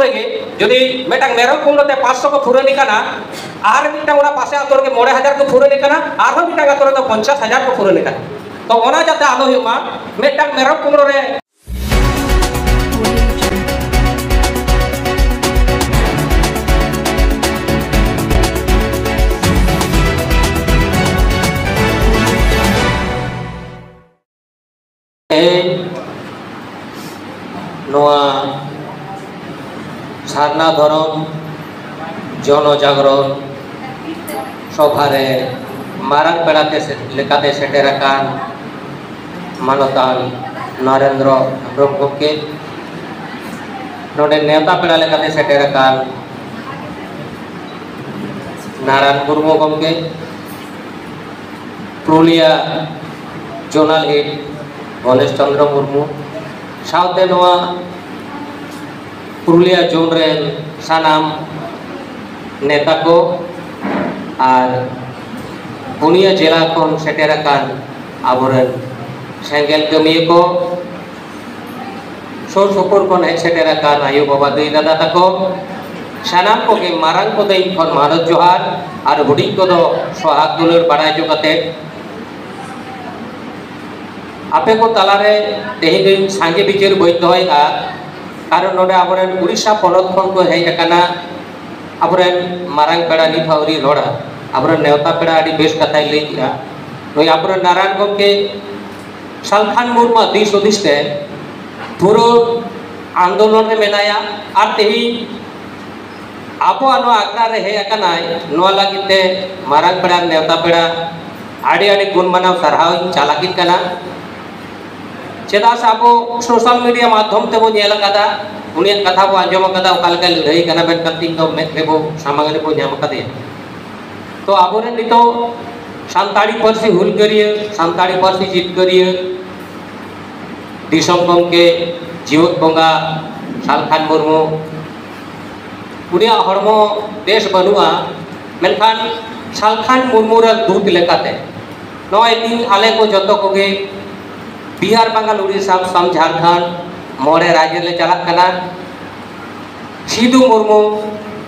रे जदि मेटा मेरम कुमड़ोते 500 को फुरनी कना आर मिटा उना पासे आतो रे 9000 को फुरनी कना आर हो मिटा आतो रे 50000 को फुरनी कना तो ओना जाते आलो हुमा मेटा मेरम कुमड़ो रे सारना धरम जनजागरण सभारे मारंग पेड़ाते लेकाते सेटेराकान मानतान नरेंद्र हेम्ब्रम गमके नोडे नेता पेड़ा लेकाते सेटेराकान नारायण मुर्मू गमके पुरुलिया जोनल हेड गणेश चंद्र मुर्मू साउते नोआ पुरुलिया जोन रे सानाम नेता को और पुनिया जिला खन सेटेराकान आबोरेन सेंगेल कमी को सुर सुपुर खन हेज सेटेराकान आयु बाबा दै दादा ताको सानाम को के मारांग को दै खन भारत जोहार और हुडिंग को दो सोहाग दुलर बाड़ाय जो कते आपे को तलारे तेहे सांगे बिचार बई दोयगा कारण नोडे आबोरेन उड़ीसा पनत खन को हेज अकाना आबोरेन मारांग पेड़ा नित हावरी रोड़ा आबोरेन नेवता पेड़ा आदि बेस कथाय लई दिया नोय आबोरेन नारायण गमके सालखान मुर्मू दिस उदिसते पुरो आंदोलन रे मेनाया आर तेही आबो आनो आग्रा रे हे अकानाय नोआ लागिते मारांग पेड़ा नेवता पेड़ा आदि आदि गुण मानाव सरहाव चालाकित कना चेदा से आबो सोशल मीडिया माध्यम ते बो नेल कदा उनिया कथा बो आंजम कदा ओकालका लड़ाई कना बेन कतिंग दो मेथ रेबो सामांग रे बो न्याम कदे तो आबोरे नितो सानताड़ी परसी हुलगरिया सानताड़ी परसी जितगरिया दिसम गमके जीवत बंगा सालखान मुर्मू उनिया हरमो देश बनुआ मेनखान सालखान मुर्मू रे दूत लेकाते नय दिन आले को जतो कोगे बिहार बंगाल उड़ीसा सम झारखंड मोरे राज्य ले चला कना सिधु मुर्मू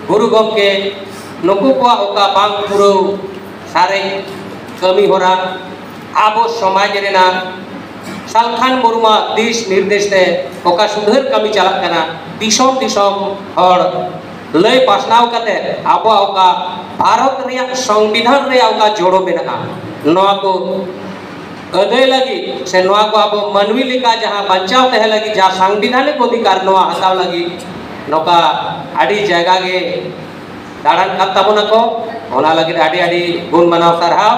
गुरु गमके नुकु को ओका बांग पुरो सारे कमी होरा आबो समाज रेना सालखान मुर्मू दिश निर्देश ते ओका सुधर कमी चला कना दिसम दिसम हर लय पासनाव कते आबो ओका भारत रिया संविधान रे ओका जोड़ो मेना नवा को अदय लगी से नवा को अब मनवी लिका जहाँ बचाव तहे लगी जहाँ संविधानिक अधिकार नवा हताव लगी नौका आड़ी जगह के दाड़ान कत्ताबोना को होना लगी आड़ी आड़ी गुण मनाव सरहाव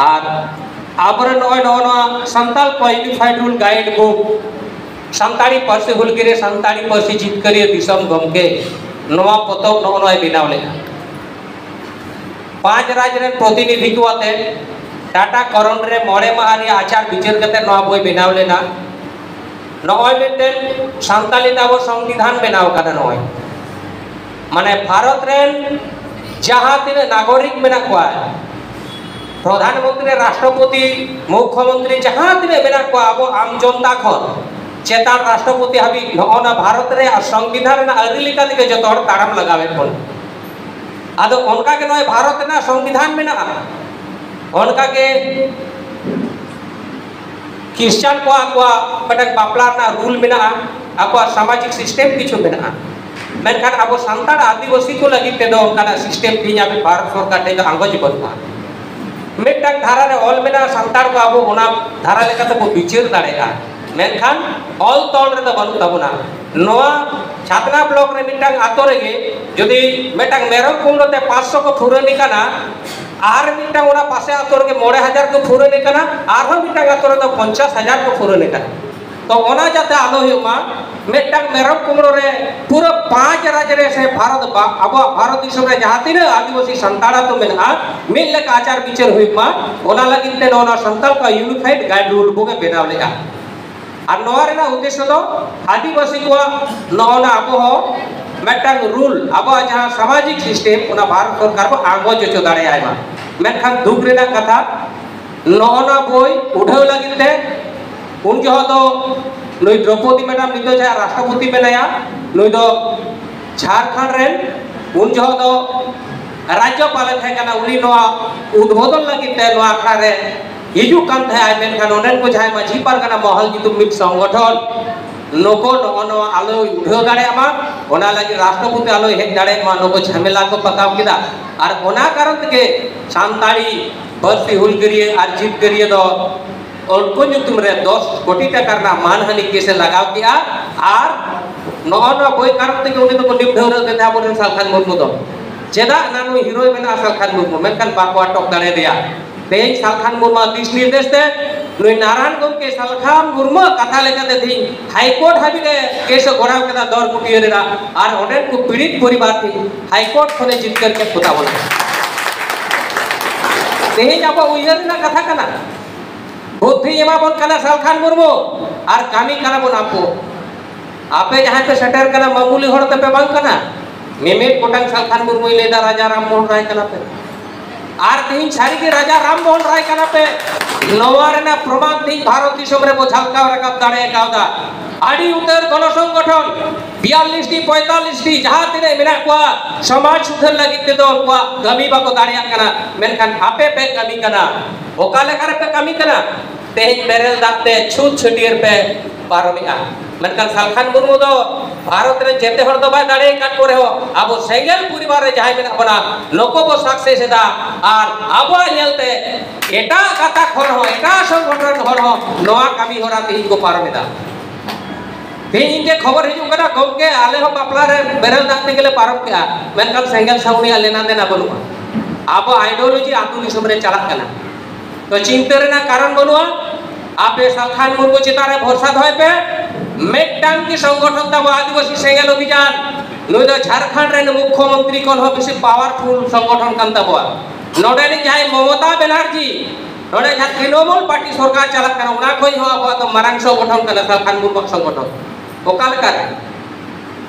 और आबरे नोय नोना संताल को यूनिफाइड रूल गाइड बुक संताड़ी परसे हुलगिरे संताड़ी परसे जीत करिए दिसम गमके नवा पतव नोय बिनाव ले 5 राज्य रे प्रतिनिधि को आते टाटा करण रे मोड़े माहारी आचार विचार करते नवा बोई बनाव लेना नय मिटेन सानताली ताबो संविधान बनाव कदा नय माने भारत रेन जहां तिने नागरिक मेना को प्रधानमंत्री राष्ट्रपति मुख्यमंत्री जहां तिने मेना को आबो आम जनता खन चेतान राष्ट्रपति हाबी नोना भारत रे संविधान ना अरि लिका दिके जतो हर ताड़ाम लगावे कोन आदो उनका के नय भारत ना संविधान मेना उनका के क्रिश्चियन को आको पटक बापला ना रूल मेना आको सामाजिक सिस्टम किछु मेना मेनखान आबो संताड़ आदिवासी को लगी ते दो उनका सिस्टम थिया पे भारत सरकार ते अंगज बनुआ मेटक धारा रे ऑल मेना संताड़ को आबो ओना धारा लेका तो विचार दाड़ेगा मेनखान ऑल तोल रे तो बनु तबुना नोआ छातना ब्लॉक रे मिटक आतो रेगे जदी मेटक मेरम कुमड़ोते 500 को फुरनी कना आर मिटा ओना पासे आतो रे 9000 को फुरनी कना आर हो मिटा आतो रे 50000 को फुरनी कना तो ओना जाते आलो हुमा मेटक मेरम कुमड़ो रे पूरा 5 राज्य रे से भारत अब भारत देश रे जहां तीन आदिवासी संताड़ा तो मेना मिल ले आचार विचार हुमा ओना लगिन ते नोना संताल का यूनिफाइड गाइड रूल बुक बेनाव लेगा और नोआ रे ना उद्देश्य दो आदिवासी को नोना अब हो मेटक रूल अब जहां सामाजिक सिस्टम ओना भारत सरकार को आगो चो दाड़े आइमा मेनखान दुख रे ना कथा नोना बोई उठाव लगिन ते उन जो तो नई द्रौपदी मैडम नितो जा राष्ट्रपति बनाया नई तो झारखंड रेन उन जो दो राज्यपाल थे कना उनी नोआ उद्बोधन लगी ते नोआ आखड़ा रे हिजू कान थे आय मेनखान ओनेन को जाय माझी पारगाना महल जितु मिट संगठन नको नो आलो उठो दाड़े मा ओना लगी राष्ट्रपति आलो हेज दाड़े मा नको झमेला को पकाव किदा और ओना कारण के सांताड़ी बरसी हुलगिरिये और जीतगिरिये दो उनको नुतुम रे 10 कोटी टका ना मानहानि केस लगाव किया और नो बोई कारण के उनी तो निम ढेर दे था बोले सालखान मुर्मू दो चेदा नानु हीरो बना सालखान मुर्मू मेनखान बाको अटक दाड़े दिया तेज सालखान मुर्मू दिस निर्देश ते नुई नारायण गमके सालखान मुर्मू कथा लेकाते थी हाईकोर्ट हाबी रे केस गोराव कदा दर कुटिये रे और ओनेन को पीड़ित परिवार थी हाईकोर्ट खने जितकर के खुदा बोला तेज अब उयहर ना कथा कना बुद्धि एमा बन कना सालखान मुर्मू और कामी कना बन आपको आपे जहां पे सेटर कना मामूली हड़ पे बांग कना मेमेट कोटंग सालखान मुर्मू लेदा राजा राम मोहन राय कना पे और तीन सारी के राजा राम मोहन राय कना पे नवारेना प्रमाण तीन भारत दिसम रे बोझालका रकाब दाड़े कावदा आडी उतर गण संगठन 42 टी 45 टी जहां तिने मेना को समाज सुधार लगी ते दो को गमी बाको दाड़िया कना मेनखान आपे पे गमी कना ओका लेखा पे कमी कना तेज बेरेल दाते छूट छटियर पे पारमिया मेनखान सालखान मुर्मू दो भारत रे जेते हर दो बा दाड़े काट करे हो अब सेंगेल परिवार रे जहां मेना बना लोको को सक्सेस दा और अब नेलते एटा कथा खर हो एटा संगठन हर हो नवा कमी होरा तीन को पारमिदा तीन के खबर हिजू कना गमके आले हो बापला रे बेरेल दाते गेले पारम के मेनखान सेंगेल साउनी लेना देना बनुआ अब आइडियोलॉजी आतु दिसम रे चला कना तो चिंता रे ना कारण बनुआ आपे सालखान मुर्मू चितारे भरोसा धोय पे मेटांग की संगठन तब आदिवासी सेंगेल अभियान नुई दो झारखंड रे मुख्यमंत्री कोन हो बेसी पावरफुल संगठन कान तबवा नोडे नि जाय ममता बनर्जी नोडे जा तृणमूल पार्टी सरकार चला कना उना कोई हो अब तो मरांग संगठन कना सालखान मुर्मू संगठन ओकाल कर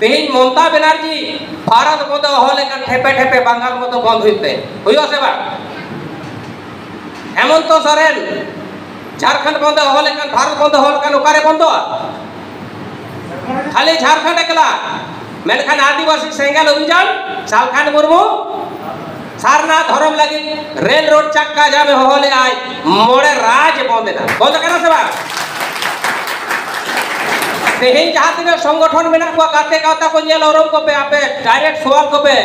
तेज ममता बनर्जी भारत को तो होले का ठेपे ठेपे बंगाल में तो बंद होते हुयो से बा हेमंत सोरेन झारखंड बंद होले का भारत बंद होल का ओकारे बंद खाली झारखंड एकला मेनखान आदिवासी सेंगेल अभियान सालखान मुर्मू सारना धर्म लगी रेल रोड चक्का जामे होले आय मोड़े राज बंद ना बंद करा से बा तेज जहां तीन संगठन मेना को गाते गाता को नेल औरम को पे आपे डायरेक्ट सवाल को पे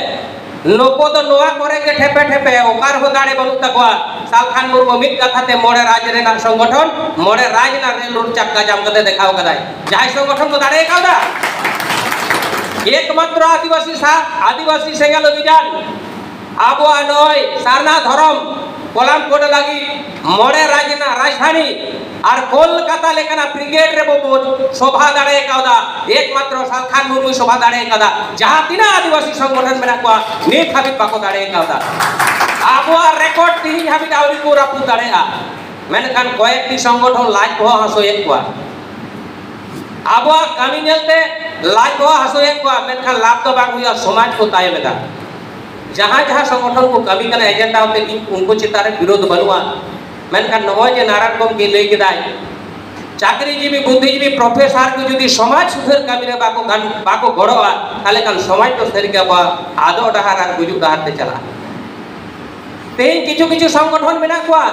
नको तो नोआ करे के ठेपे ठेपे ओकार हो दाड़े बनु तकवा सालखान मुर्मू मिट कथाते मोड़े राज रे ना संगठन मोड़े राज ना रेल रोड चक्का जाम कते देखाव कदाय जाय संगठन को दाड़े कावदा एकमात्र आदिवासी सेंगेल अभियान आबो नय सारना धर्म कोलाम कोड लगी मोड़े राज ना राजधानी और कोलकाता लेकना ब्रिगेड रे बबो शोभा दाड़े कावदा एकमात्र सालखान मुर्मू शोभा दाड़े कावदा जहां तीना आदिवासी संगठन मेना को नीत हाबि बाको दाड़े कावदा आबो रेकॉर्ड तीन हाबि दावरी को रापु दाड़ेआ मेनखान कयेकटी संगठन लाज को हसोए को आबो कामी नेलते लाज को हसोए को मेनखान लाभ तो बाग हुआ समाज को तायमेदा जहां जहां संगठन को कमी कना एजेंडा होते उनको चितारे विरोध बनुआ मेनखान नय जे नारायण गमके लई गेदाय चाकरीजीवी बुद्धिजीवी प्रोफेसर को जदि समाज सुधार कमी रे बाको गड़ोआ ताले कान समाज तो सरी के बा आदो डहार और गुजु डहार ते चला तेज किछु किछु संगठन मेना को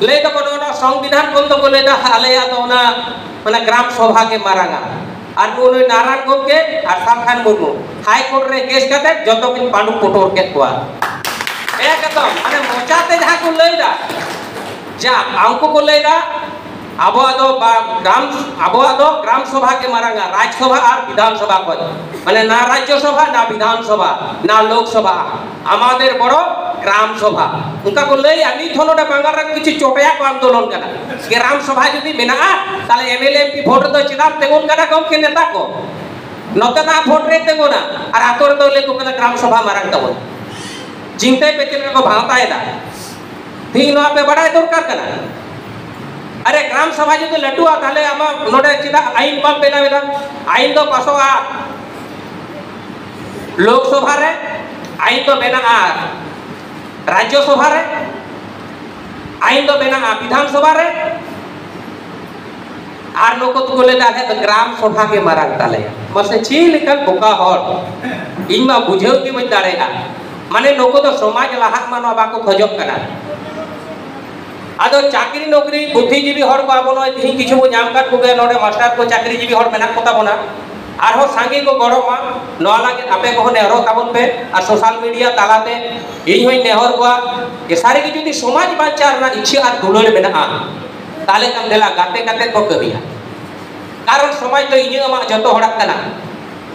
ले तो कोनो संविधान कोन तो ले दा आलेया तो ना माने ग्राम सभा के मारांगा और नुई नारायण गमके और सालखान मुर्मू हाई कोर्ट रे केस कते जतो किन पांडु पोटोर के को एकदम माने मोचाते जहां को लेदा जा आंको को लेगा अब ग्राम सभा के मारांगा राज्यसभा और विधानसभा को माने ना राज्यसभा ना विधानसभा ना लोकसभा आमादेर बड़ो ग्राम सभा उनका को ले आनी थोनोडा बांगार किछि चोटया को आंदोलन कना ग्राम सभा जदि मेना ताले एमएलए एमपी वोट दो चिदाम तेगुन कना गम के नेता को नते ना वोट रे तेगुना और आतोर दो ले को कना ग्राम सभा मारांग तबो जिंते पेतिल को भावतायदा तीन पे बड़ा दरकार कना अरे ग्राम सभा जो लटुआ ताले आमा नोडे चिदा आईन बम बेनावेदा आईन दो पासोआ लोकसभा रे आईन तो बेना राज्यसभा रे आईन तो बेना विधानसभा रे আর নুকু তো বলে আলে গ্রাম সভা কে মারাং তালে মাসে ছি লেখান বোকা হর ইনমা বুঝেও কি বই দাঁড়ায়া মানে নুকু তো সমাজ লাহাক মানো বাকো খোঁজক কানা আদো চাকরি নকরি বুদ্ধিজীবী হর কো আবো নয় তিন কিছু বো নাম কাট কোগে নডে মাস্টার কো চাকরিজীবী হর মেনা কথা বনা আর হো সাঙ্গী কো গড়মা নোয়া লাগে আপে কো নেহর তাবন पे আর সোশ্যাল মিডিয়া তালাতে এই হই নেহর কোয়া এ সারি কি যদি সমাজ বাঁচার না ইচ্ছে আর দুলড় মেনা তাহলে কাম দেলা গাতে গাতে কো কবিয়া কারণ সমাজ তো ইনি আমা যত হড়াক কানা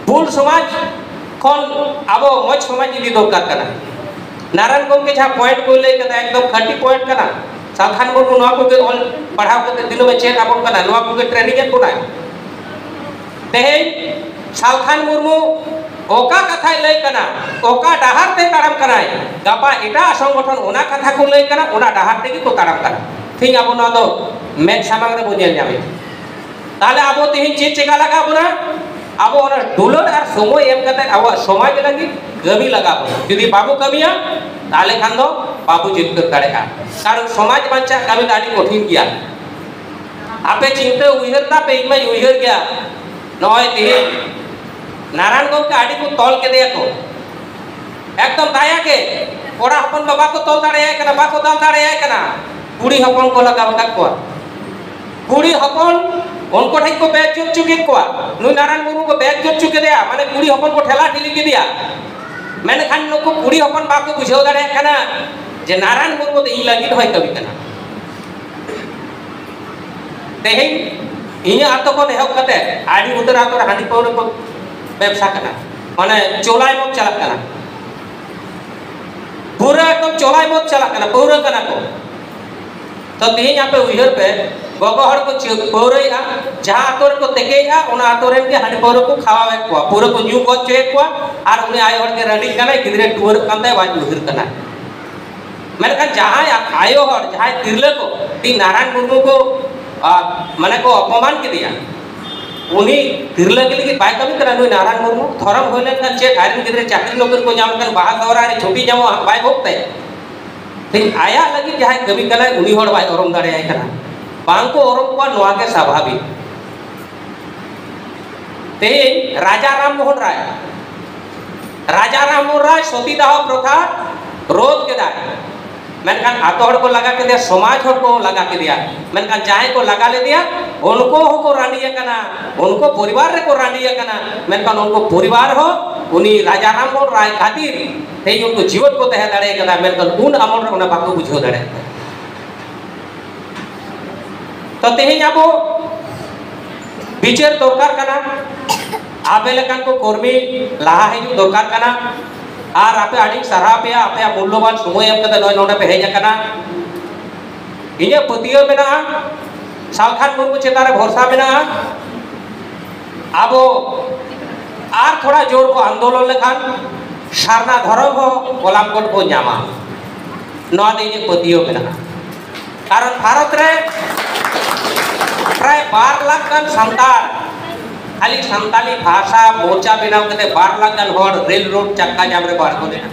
ভুল সমাজ খন আবো মজ সমাজ ইদি দরকার কানা नारायण गंगे जहाँ पॉइंट को लेकर एकदम खटी पॉइंट करना सालखान मुर्मू नवा को ऑल पढ़ाव करते दिनों में चेक आपन करना नवा को ट्रेनिंग को ना तेहे सालखान मुर्मू ओका कथा लय करना ओका डाहार ते ताराम करना गापा एटा संगठन ओना कथा को लय करना ओना डाहार ते को ताराम करना ठीक आबो ना दो मेन सामांग रे बोझेल जाबे ताले आबो तिहिन चेक चेका लगा बोना आबो ओना दुलर और समय एम करते आबो समाज लगी कमी लगा जुदी बाबू कमिया ताले खान दो बाबू जितकर दाड़ेगा कारण समाज बांचा कमी दाड़ी कठिन गया आपे चिंता उयहरता पे इनमें उयहर गया नय तिहि नारायण गंगे आड़ी को तोल के दिया को एकदम दाया के कोड़ा हपन बाबा को तोल दाड़े कना बाको दाल दाड़े कना कुड़ी हपन को लगा बता को कुड़ी हपन उनको ठीक को बैग जुट चुके को नुई नारायण मुर्मू को बैग जुट चुके दिया माने कुड़ी हपन को ठेला ठेली के दिया मैंने खान लोग को कुड़ी हपन बाको बुझाव दाड़े कना जे नारायण मुर्मू तो इ लगी होय कवि कना तेहे इने आतो को नेहक कते आडी उतर आतो हांडी पाउर को व्यवसाय कना माने चोलाय मत चला कना पूरा एकदम चोलाय मत चला कना पूरा कना को तो तेहे यहाँ पे उइहर पे गोगो हर को पौरैया जहाँ आतोर को तेकेया उना आतोरेन के हांडी पाउर को खावावे को पूरा को न्यू गो चेक को और उन्हें आयो हर के रडी कना किदरे टूर कंते वाज उइहर कना मेनखान जहाँ आयो हर जहाँ तिरले को ती नारायण मुर्मू को माने को अपमान के दिया उन्हीं तिरले के लिए बाय कमी करा नुई नारायण मुर्मू थरम होइले का चेक आयरन किदरे चाकरी नौकरी को जाम कर बाहर दौरा रे छोटी जामो बाय भोगते लेकिन आया लगी जहाँ कमी कना उन्हीं हर बाय ओरम दाड़े आय कना बांको ओरम को नोआ के स्वाभाविक ते राजा राम मोहन राय सतीदाह प्रथा रोध के दाय मेनखान आतो हड़ को लगा के दिया समाज हड़ को लगा के दिया मेनखान चाहे को लगा ले दिया उनको हो को रानिया कना उनको परिवार रे को रानिया कना मेनखान उनको परिवार हो उनी राजा राम मोहन राय खातिर ते उनको जीवन को तह दाड़े कना मेनखान उन अमल रे उना बाको बुझो दाड़े तो तेहे आबो विचार दरकार कना आबे लेकान को कर्मी लाहा हिजु दरकार कना और आपे आड़ी सराह पे आपे मूल्यवान समय एम कते नय नोडे पे हेज कना इने पतियो मेना सालखान मुर्मू चेतारे भरोसा मेना आबो आर थोड़ा जोर को आंदोलन लेखान सारना धर्म हो गोलामकोट को नामा नवा दे इने पतियो मेना कारण भारत रे प्राय 12 लाख गान संतान खाली संताली भाषा मोर्चा बनाव करते 12 लाख गान हर रेल रोड चक्का जाम रे बार को देना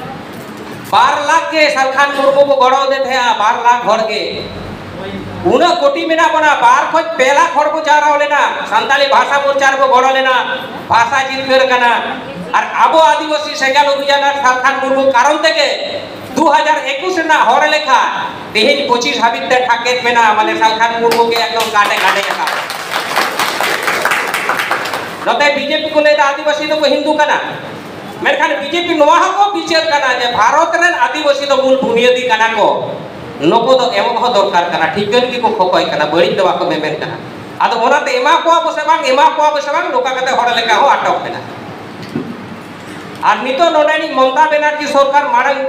12 लाख के सालखान मुर्मू को गड़ो देते हैं 12 लाख घर के उना कोटी में ना बना 12 खोज पहला खड़ को जा रहा लेना संताली भाषा मोर्चा को गड़ो लेना भाषा जीत कर करना और आबो आदिवासी सेंगाल अभियान सालखान मुर्मू कारण থেকে 2021 ना हर लेखा तेहेन 25 हाबिते ठाकेत मेना माने सालखान मुर्मू के एकदम काटे काटे का नते बीजेपी को लेता आदिवासी तो हिंदू कना मेनखान बीजेपी नोआ को विचार कना जे भारत रे आदिवासी तो मूल बुनियादी कना को नको तो एम हो दरकार कना ठीकन की को खोकय कना बड़ी दवा को मेमेन कना आदो ओनाते एमा को बसे बांग लोका कते हड़ लेका हो अटक कना और नितो नोडेनी ममता बनर्जी सरकार मारंग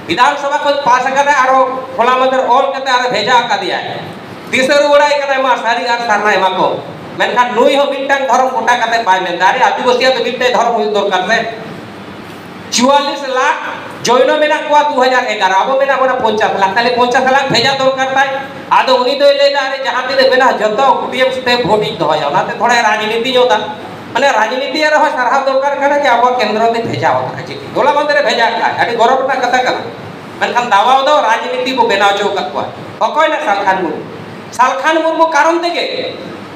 विधानसभा को पास करते आरो खोला मंदिर ऑल करते आरो भेजा का दिया तीसर उड़ाई करते मा सारी आर सरना एमा को मेनखान नुई हो मिटन धर्म गोटा करते पाय में दारे आदिवासी तो मिटते धर्म हुई दरकार से 44 लाख जैन मेना को 2011 अब मेना बना 50 लाख ताले 50 लाख भेजा दरकार ताई आदो उनी तो ले दारे जहां ते मेना जतो टीएम से वोटिंग दहया ओनाते थोड़ा राजनीति जोता माने राजनीति रह सरहा दरकार कना कि अब केंद्र में भेजा होता है गोला मंदिर भेजा का अभी गौरव ना कथा कना मेनखान दावा दो राजनीति को बनाव चो ककवा अकोय ना सालखान मुर्मू कारण तेगे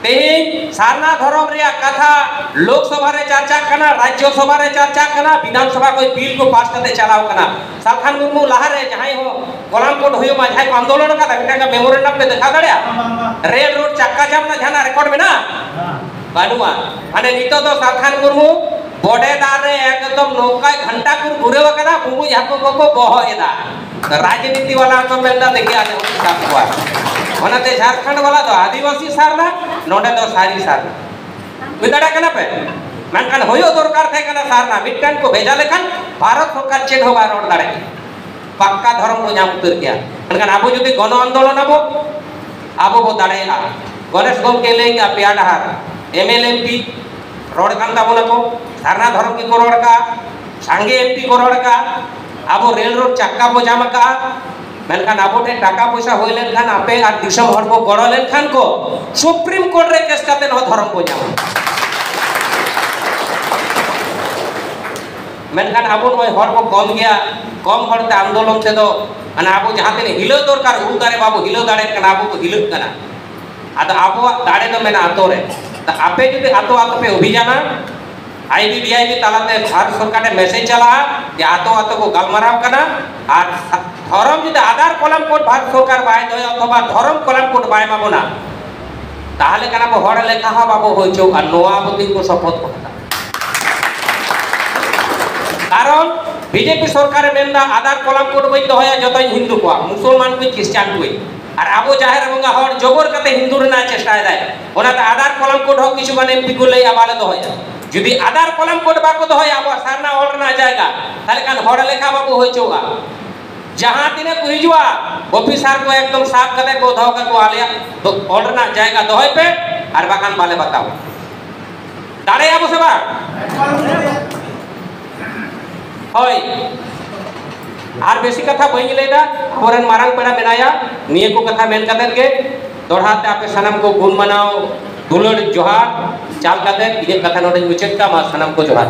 तेहिं सारना धर्म रे कथा लोकसभा रे चर्चा करना, राज्यसभा रे चर्चा करना, विधानसभा कोई बिल को पास करते चलाओ करना। सालखान मुर्मू लहारे जहां हो कोलामकोट होयो मा जहां आंदोलन का मिटा मेमोरेंडम पे देखा दड़िया रेल रोड चक्का जाम ना जाना रिकॉर्ड में ना बानुआ माने नितो तो सालखान मुर्मू बॉर्डर रे एकदम नौका घंटा कुर घुरे वकदा बुबु याको को बहो एदा राजनीति वाला तो मेलदा देखि आले हिसाब हुआ ओनाते झारखंड वाला तो आदिवासी सारना नोडे तो सारी सारना विदाड़ा कना पे मेनखान होयो दरकार थे कना सारना मिटन को भेजा लेखान भारत सरकार चेन होबा रोड दाड़े पक्का धर्म को नाम उतर गया मेनखान आबो जदि गण आंदोलन आबो बो दाड़ेया गणेश गमके लेगा पेया डहार एमएलएमपी रोड कान ताबोना को सारना धर्म की को रोड का सांगे एमपी को रोड का आबो रेल रोड चक्का बो जाम का मेनखान आबो टे टाका पैसा होय लेनखान आपे आ दिसम हर को गड़ो लेनखान को सुप्रीम कोर्ट रे केस काते न धर्म को जाम मेनखान आबो नय हर को कम गया कम हरते आंदोलन से दो अना आबो जहां तेने हिलो दरकार उ दारे बाबू हिलो दाड़े कना आबो को हिलो कना आदा आबो दाड़े तो मेना आतो रे ता आपे जदि आतो आतो पे अभियान आईबीडीआईबी तालाते भारत सरकार ने मैसेज चला कि आतो आतो को गलमाराव करना और धर्म जदि आधार कलम कोड भारत सरकार बाय दय अथवा धर्म कलम कोड बाय माबोना ताहले कना बो हड़ लेखा हा बाबू होइचो और नोआबती को शपथ करता कारण बीजेपी सरकार मेनदा आधार कलम कोड बई दहया जतय हिंदू को मुसलमान को क्रिश्चियन को और आबो जाहेर बंगा हड़ जोगर कते हिंदू रना चेष्टा दाय ओनाते आधार कलम कोड हो किछु माने एमपी को लई आबाले दहया যদি আধার কলম কোড বাকো দহয় আবো সারনা অর্ডনা জায়গা তাহলে কান হড় লেখা বাবু হইচোগা जहां तिने को हिजुआ ऑफिसर को एकदम साफ करे को धाव का को आलिया तो ऑर्डना जाएगा दहय पे और बाकान बाले बताओ दाड़े आबो सबा होय और बेसी कथा बई लेदा हमरन मारंग पेड़ा मेनाया निये को कथा मेन कदन के दोढ़ाते आपे सनम को गुण मनाओ दुलड़ जोहार चाल कदन ये कथा नोडे मुचेत का मा सनम को जोहार।